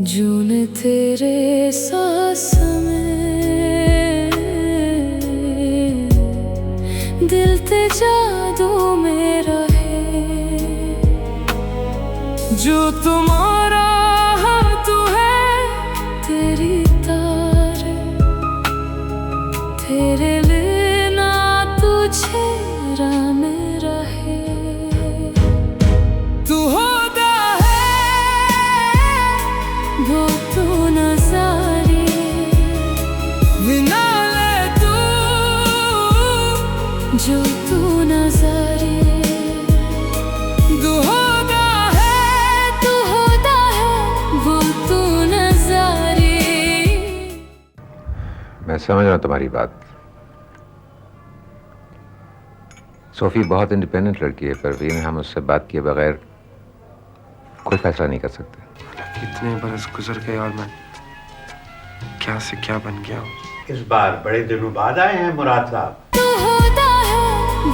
जून तेरे सांस में दिल ते जादू मेरा है, जो तुम्हारा तू है तेरी तारे, तेरे लेना तुझे मेरा है। तू होता वो तू नजारे बिना ले तू, जो तू नजारे तू होता है वो तू नजारे। मैं समझ रहा हूँ तुम्हारी बात। सोफी बहुत इंडिपेंडेंट लड़की है, परवीन, हम उससे बात किए बगैर कोई फैसला नहीं कर सकते। कितने बरस गुजर गए और मैं क्या से क्या बन गया हूँ। इस बार बड़े दिनों बाद आए हैं मुराद साहब। तू होता है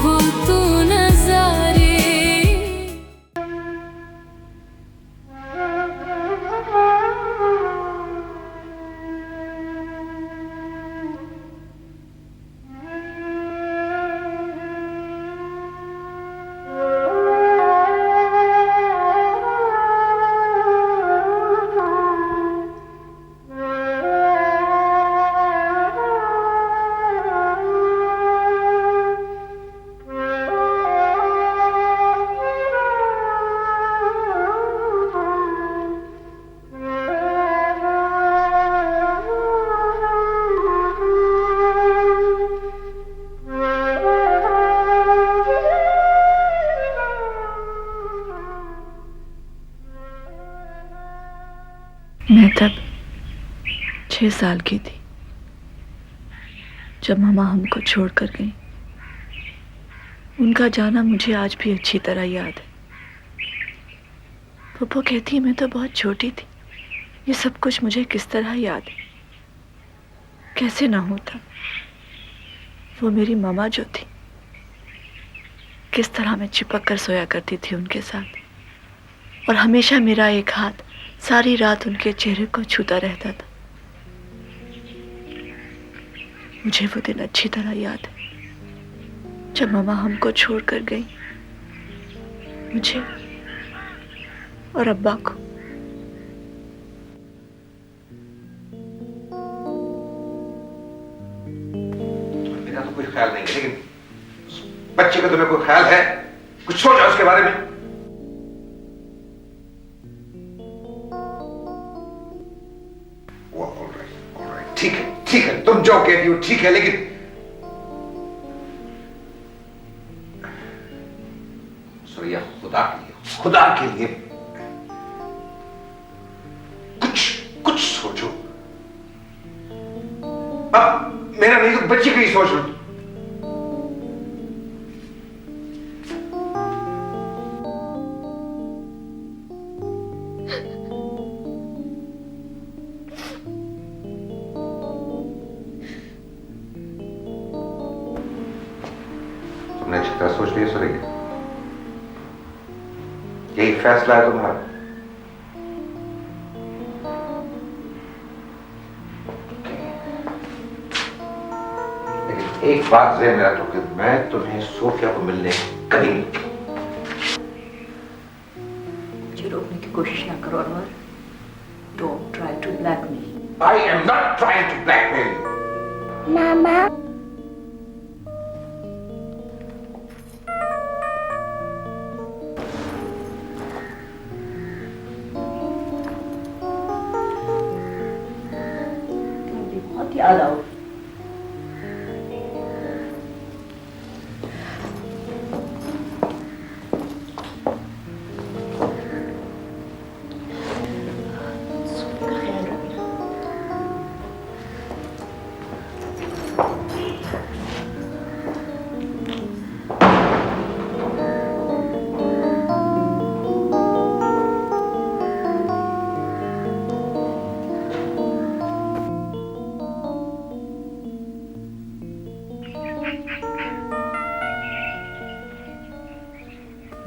वो तू नजारे। मैं तब 6 साल की थी जब मामा हमको छोड़कर गई। उनका जाना मुझे आज भी अच्छी तरह याद है। पप्पा कहती मैं तो बहुत छोटी थी, ये सब कुछ मुझे किस तरह याद है, कैसे ना होता। वो मेरी मामा जो थी, किस तरह मैं चिपक कर सोया करती थी उनके साथ, और हमेशा मेरा एक हाथ सारी रात उनके चेहरे को छूता रहता था। मुझे वो दिन अच्छी तरह याद है जब मामा हमको छोड़कर गई, मुझे और अब्बा को। मेरा तो कोई ख्याल नहीं है, लेकिन बच्चे का तुम्हें कोई ख्याल है? कुछ सोचा उसके बारे में? ठीक है, तुम जो कहती हो ठीक है, लेकिन सुरैया, खुदा के लिए कुछ सोचो। अब मेरा नहीं तो बच्चे का ही सोच लो। तुमने अच्छी तरह सोच लिया सुरैया? यही फैसला है तुम्हारा? लेकिन एक बात ज़हन में रखो कि मैं तुम्हें सोफिया को मिलने कभी नहीं। मुझे रोकने की कोशिश ना करो Anwar. Don't try to black me. I am not trying to blackmail you. मामा, बहुत याद आओ।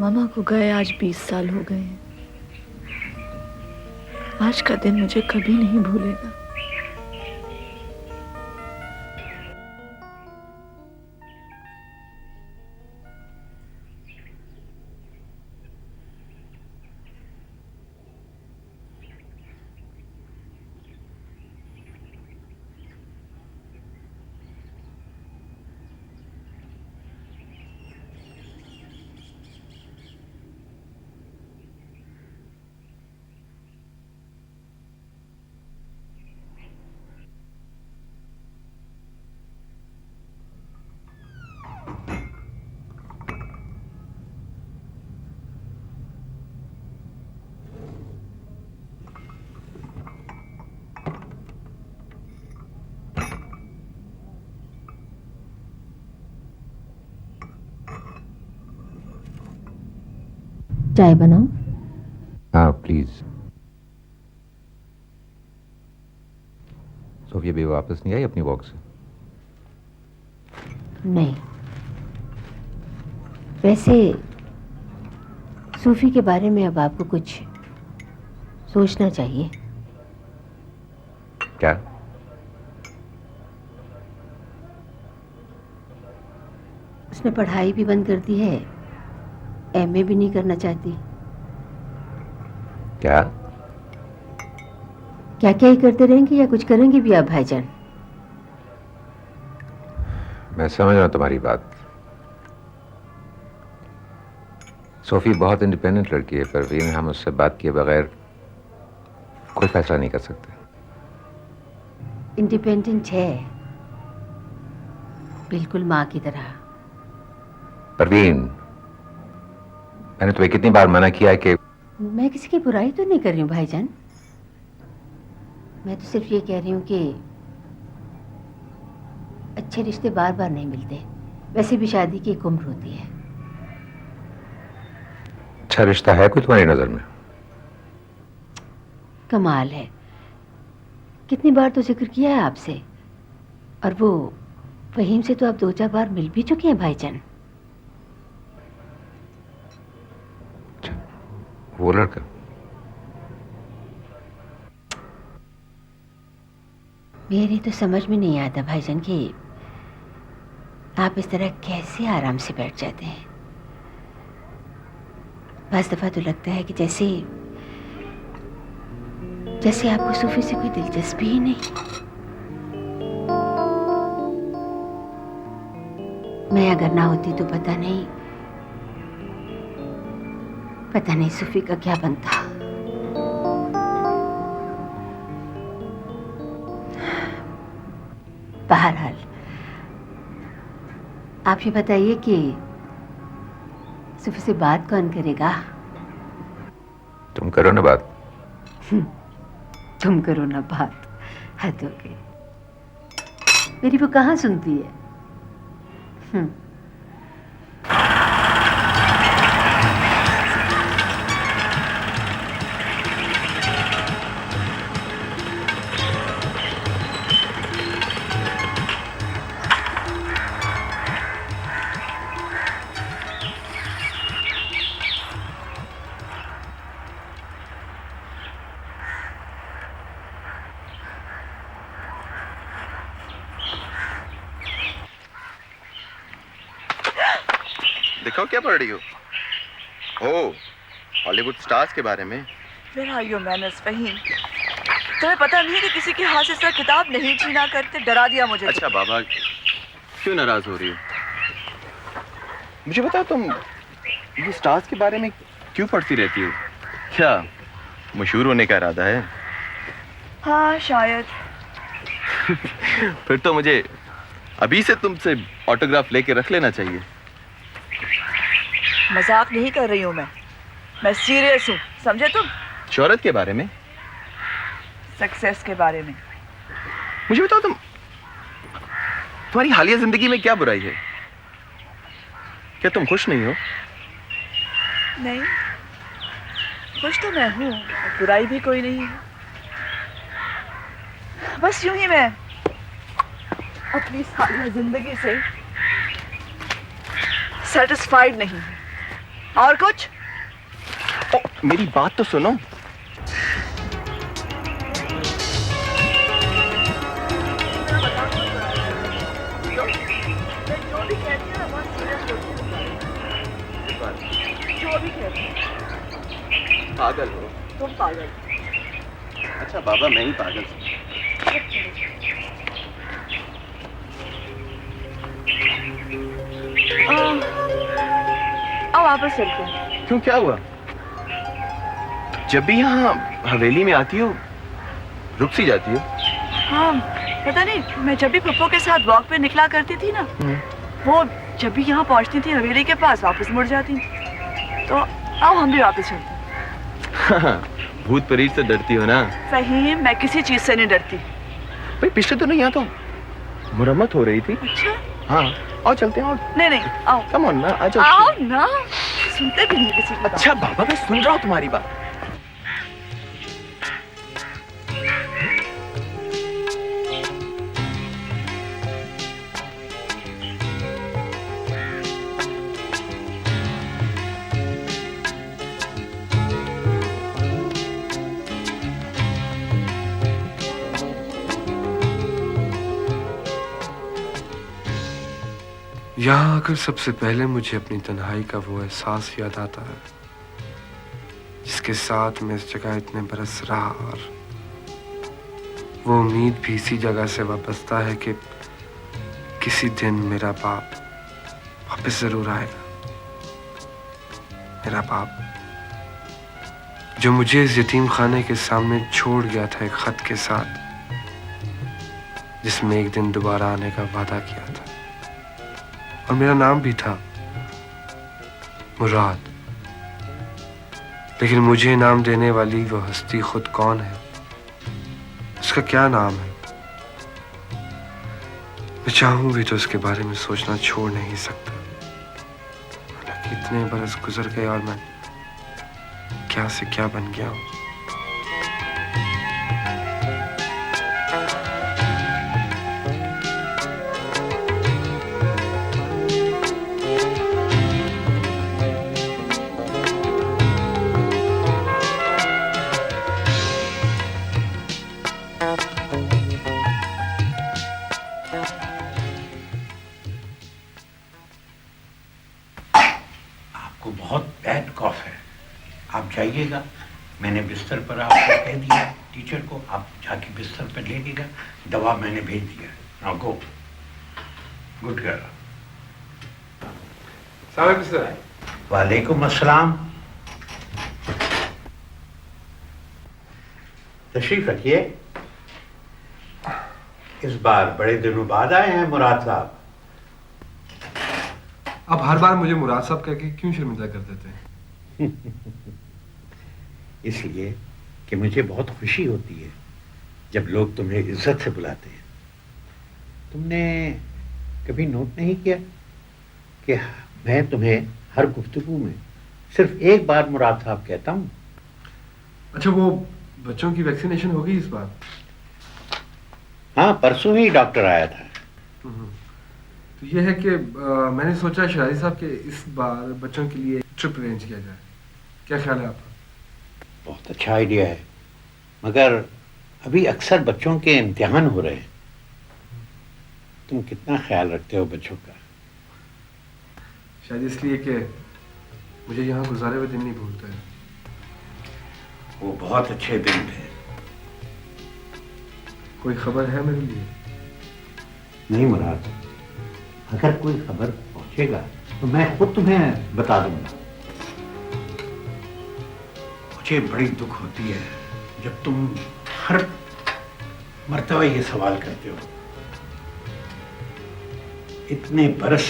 मामा को गए आज 20 साल हो गए हैं। आज का दिन मुझे कभी नहीं भूलेगा। चाय बनाऊं? हाँ प्लीज। सोफिया भी वापस नहीं आई अपनी वॉक से? नहीं। वैसे सूफी के बारे में अब आपको कुछ सोचना चाहिए। क्या? उसने पढ़ाई भी बंद कर दी है, एमए भी नहीं करना चाहती। क्या? क्या क्या ही करते रहेंगे या कुछ करेंगे भी आप भाईजान? मैं समझ रहा हूं तुम्हारी बात। सोफी बहुत इंडिपेंडेंट लड़की है परवीन, हम उससे बात किए बगैर कोई फैसला नहीं कर सकते। इंडिपेंडेंट है, बिल्कुल माँ की तरह। परवीन, मैंने तुम्हें कितनी बार मना किया है कि... मैं किसी की बुराई तो नहीं कर रही हूँ भाईजान। मैं तो सिर्फ ये कह रही हूँ कि अच्छे रिश्ते बार बार नहीं मिलते। वैसे भी शादी की एक उम्र होती है। अच्छा रिश्ता है कोई तुम्हारी नजर में? कमाल है, कितनी बार तो जिक्र किया है आपसे। और वो फहीम से तो आप 2-4 बार मिल भी चुके हैं भाईजान। वो लड़का? मेरी तो समझ में नहीं आता भाईजान कि आप इस तरह कैसे आराम से बैठ जाते हैं। बस दफा तो लगता है कि जैसे आपको सूफी से कोई दिलचस्पी ही नहीं। मैं अगर ना होती तो पता नहीं सूफी का क्या बनता। बहरहाल आप ये बताइए कि सूफी से बात कौन करेगा? तुम करो ना बात। तुम करो ना बात, हद हो गई। मेरी वो कहाँ सुनती है। दिखाओ क्या पढ़ रही हो? ओह, हॉलीवुड स्टार्स के बारे में। Where are your manners, Faheem? तुम्हें पता नहीं है कि किसी के हाथ से इस तरह किताब नहीं छीना करते? डरा दिया मुझे। अच्छा बाबा, क्यों नाराज हो रही हो? मुझे बताओ, तुम ये स्टार्स के बारे में क्यों पढ़ती रहती हो? क्या मशहूर होने का इरादा है? हाँ शायद। फिर तो मुझे अभी से तुमसे ऑटोग्राफ लेके रख लेना चाहिए। मजाक नहीं कर रही हूँ मैं सीरियस हूँ, समझे तुम? शोहरत के बारे में? सक्सेस के बारे में। मुझे बताओ, तुम्हारी हालिया जिंदगी में क्या बुराई है? क्या तुम खुश नहीं हो? नहीं, खुश तो मैं हूँ, बुराई भी कोई नहीं है। बस यूं ही मैं अपनी हालिया जिंदगी से सेटिस्फाइड नहीं हूँ। और कुछ? मेरी बात तो सुनो। जो भी कहती हूँ ना बहुत सीरियस होती है। जो भी कहती हूँ। पागल हो तुम पागल। अच्छा बाबा मैं ही पागल हूँ। अब वापस चलते हैं। क्यों क्या हुआ? जब भी यहाँ हवेली में आती हो रुक सी जाती हो। हाँ पता नहीं, मैं जब भी पप्पो के साथ वॉक पे निकला करती थी ना, वो जब भी यहाँ पहुँचती थी हवेली के पास वापस मुड़ जाती। तो आओ हम भी वापस चलते हैं। भूत परीत से डरती हो ना? फहीम मैं किसी चीज से नहीं डरती। भाई पिछले दिनों यहाँ तो मुरम्मत हो रही थी। अच्छा? हाँ आओ चलते हैं। और नहीं आओ। कम ऑन ना आ जाओ। आओ ना, सुनते भी नहीं किसी की बात। अच्छा बाबा मैं सुन रहा हूँ तुम्हारी बात। यहाँ आकर सबसे पहले मुझे अपनी तन्हाई का वो एहसास याद आता है जिसके साथ मैं इस जगह इतने बरस रहा, और वो उम्मीद भी इसी जगह से वाबस्ता है कि किसी दिन मेरा बाप वापस जरूर आएगा। मेरा बाप जो मुझे इस यतीम खाने के सामने छोड़ गया था एक खत के साथ, जिसमें एक दिन दोबारा आने का वादा किया था, और मेरा नाम भी था मुराद। लेकिन मुझे नाम देने वाली वो हस्ती खुद कौन है, उसका क्या नाम है, मैं चाहूं भी तो उसके बारे में सोचना छोड़ नहीं सकता। कितने बरस गुजर गए और मैं क्या से क्या बन गया हूं। आपको बहुत बैड कॉफ है, आप जाइएगा। मैंने बिस्तर पर आपको कह दिया टीचर को, आप जाके बिस्तर पर ले लीजिएगा। दवा मैंने भेज दिया। Now go. Good girl. वालेकुम अस्सलाम। तशरीफ रखिए। इस बार बड़े दिनों बाद आए हैं मुराद साहब। आप हर बार मुझे मुराद साहब कह के क्यों शर्मिंदा कर देते हैं? इसलिए कि मुझे बहुत खुशी होती है जब लोग तुम्हें इज्जत से बुलाते हैं। तुमने कभी नोट नहीं किया कि मैं तुम्हें हर गुफ्तगू में सिर्फ एक बार मुराद साहब कहता हूँ? अच्छा वो बच्चों की वैक्सीनेशन होगी इस बार? हाँ परसों ही डॉक्टर आया था। तो ये है कि मैंने सोचा शराजी साहब के इस बार बच्चों के लिए ट्रिप अरेंज किया जाए। क्या ख्याल है आपका? बहुत अच्छा आइडिया है, मगर अभी अक्सर बच्चों के इम्तिहान हो रहे हैं। तुम कितना ख्याल रखते हो बच्चों का? शायद इसलिए कि मुझे यहाँ गुजारे हुए दिन नहीं भूलते। वो बहुत अच्छे दिन थे। कोई खबर है मेरे लिए? नहीं मुराद, अगर कोई खबर पहुंचेगा तो मैं खुद तुम्हें बता दूंगा। मुझे बड़ी दुख होती है जब तुम हर मर्तबा ये सवाल करते हो। इतने बरस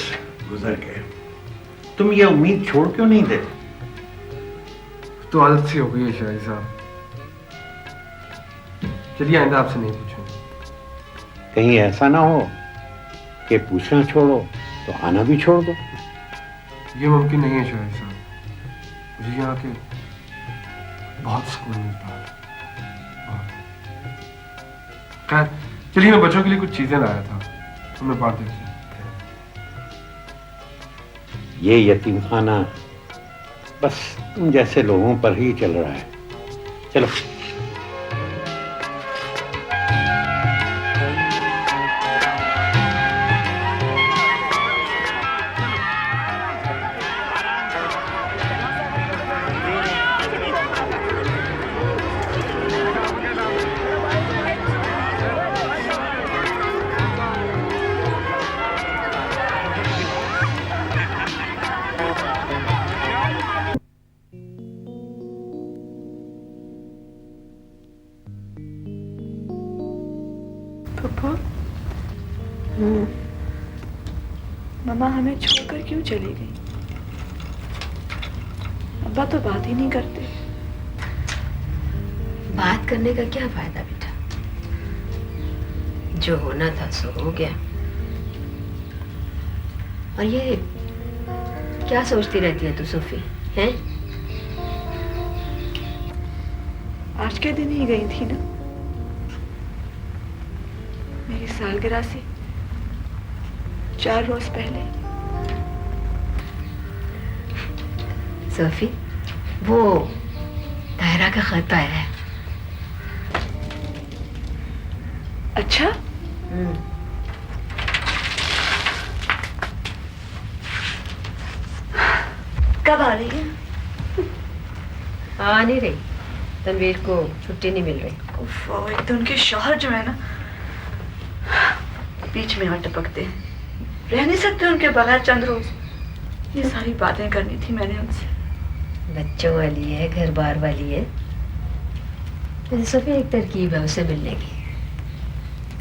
गुजर गए, तुम ये उम्मीद छोड़ क्यों नहीं देते? तो आदत सी हो गई है शराजी साहब। चलिए आइंदा आपसे नहीं पूछूंगा। कहीं ऐसा ना हो कि पूछना छोड़ो तो आना भी छोड़ दो। ये मुमकिन नहीं है शराजी साहब। मुझे यहाँ के बहुत सुकून मिलता है। खैर चलिए, मैं बच्चों के लिए कुछ चीजें लाया था, उनमें बांट देते हैं। ये यतीम खाना बस तुम जैसे लोगों पर ही चल रहा है। चलो। हमें छोड़कर क्यों चली गई? अब्बा तो बात ही नहीं करते। बात करने का क्या फायदा बेटा? जो होना था सो हो गया। और ये क्या सोचती रहती है तू सोफी, हैं? आज के दिन ही गई थी ना, मेरी सालगिरह से 4 रोज पहले। सोफी, वो तायरा का खत आया है। अच्छा? कब आ रही है? आ नहीं रही, तनवीर को छुट्टी नहीं मिल रही। उफ, एक तो उनके शौहर जो है ना, बीच में आ टपकते हैं, रह नहीं सकते उनके बगैर चंद रोज। ये सारी बातें करनी थी मैंने उनसे। बच्चों वाली है, घर बार वाली है। वैसे सोफी एक तरकीब है उसे मिलने की,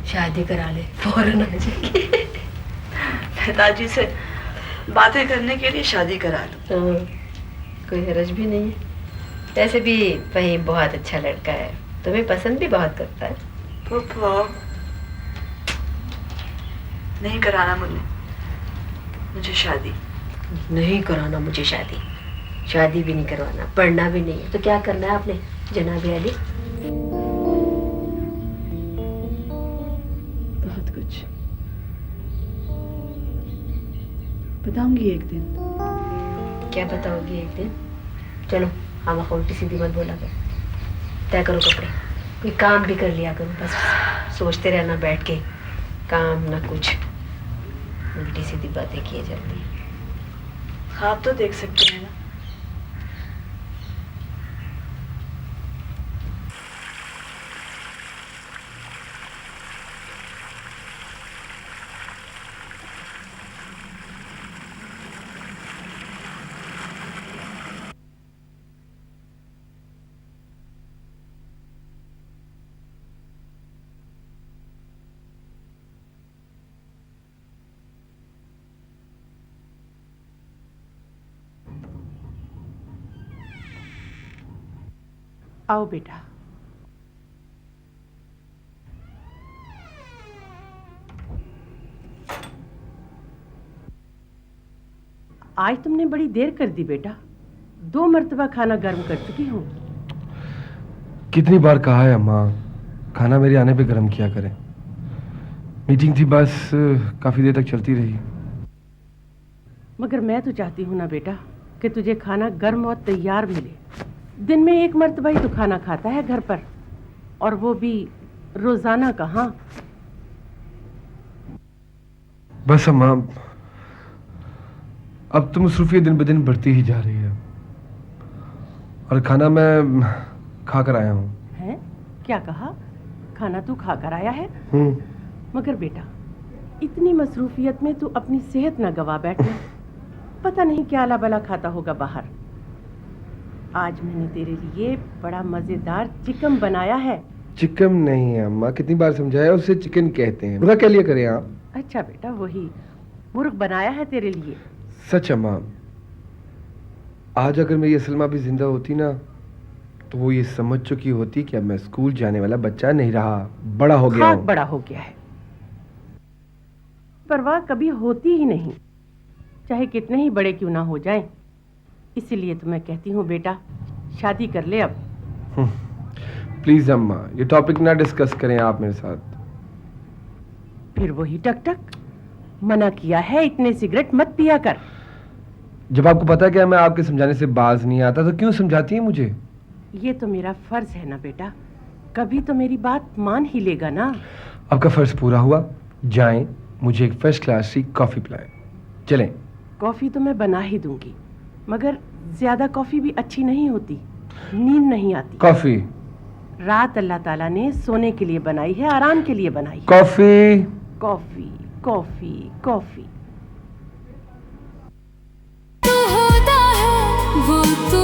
शादी करा ले, फौरन आ जाएगी। पिताजी से बातें करने के लिए शादी करा लो। हाँ, कोई हरज भी नहीं है। वैसे भी फहीम बहुत अच्छा लड़का है, तुम्हें पसंद भी बहुत करता है। फूफो, नहीं कराना मुझे शादी। नहीं कराना मुझे शादी, शादी भी नहीं करवाना, पढ़ना भी नहीं है, तो क्या करना है आपने जनाबे अली? बहुत कुछ बताऊंगी एक दिन। क्या बताओगी एक दिन? चलो हम उल्टी सीधी मत बोला कर, तय करो कपड़े, कोई काम भी कर लिया करो। बस सोचते रहना बैठ के, काम ना कुछ, उल्टी सीधी बातें किए जाती हैं। ख्वाब तो देख सकते हैं ना। आओ बेटा। आज तुमने बड़ी देर कर दी बेटा, 2 मर्तबा खाना गर्म कर चुकी हूँ। कितनी बार कहा है अम्मा, खाना मेरे आने पे गर्म किया करें। मीटिंग थी बस, काफी देर तक चलती रही। मगर मैं तो चाहती हूँ ना बेटा कि तुझे खाना गर्म और तैयार मिले। दिन में 1 मर्तबा ही तो खाना खाता है घर पर, और वो भी रोजाना कहाँ। बस अम्मा, अब तो मसरूफियत दिन ब दिन बढ़ती ही जा रही है, और खाना मैं खा कर आया हूँ। हैं? क्या कहा? खाना तू खा कर आया है? मगर बेटा, इतनी मसरूफियत में तू अपनी सेहत न गवा बैठना। पता नहीं क्या अला बला खाता होगा बाहर। आज मैंने तेरे लिए बड़ा मजेदार चिकन बनाया है। चिकन नहीं है अम्मा, कितनी बार समझाया, उसे चिकन कहते हैं। बुरा क्या लिए करें आप? अच्छा बेटा, वही मुर्ग बनाया है तेरे लिए। सच अम्मा, आज अगर मेरी असलमा भी जिंदा होती ना, तो वो ये समझ चुकी होती कि अब मैं स्कूल जाने वाला बच्चा नहीं रहा, बड़ा हो गया हूं। बड़ा हो गया है। परवाह कभी होती ही नहीं, चाहे कितने ही बड़े क्यों ना हो जाएं। इसीलिए तो मैं कहती हूँ बेटा, शादी कर ले अब। प्लीज अम्मा, ये टॉपिक ना डिस्कस करें आप मेरे साथ। फिर वही टक टक, मना किया है इतने सिगरेट मत पिया कर। जब आपको पता है कि मैं आपके समझाने से बाज नहीं आता, तो क्यों समझाती है मुझे? ये तो मेरा फर्ज है ना बेटा, कभी तो मेरी बात मान ही लेगा ना। आपका फर्ज पूरा हुआ, जाएं, मुझे एक फर्स्ट क्लास सी कॉफी पिलाएं। चलें। कॉफी तो मैं बना ही दूंगी, मगर ज्यादा कॉफी भी अच्छी नहीं होती, नींद नहीं आती। कॉफी रात अल्लाह ताला ने सोने के लिए बनाई है, आराम के लिए बनाई है। Coffee coffee coffee coffee. तो होता है वो तू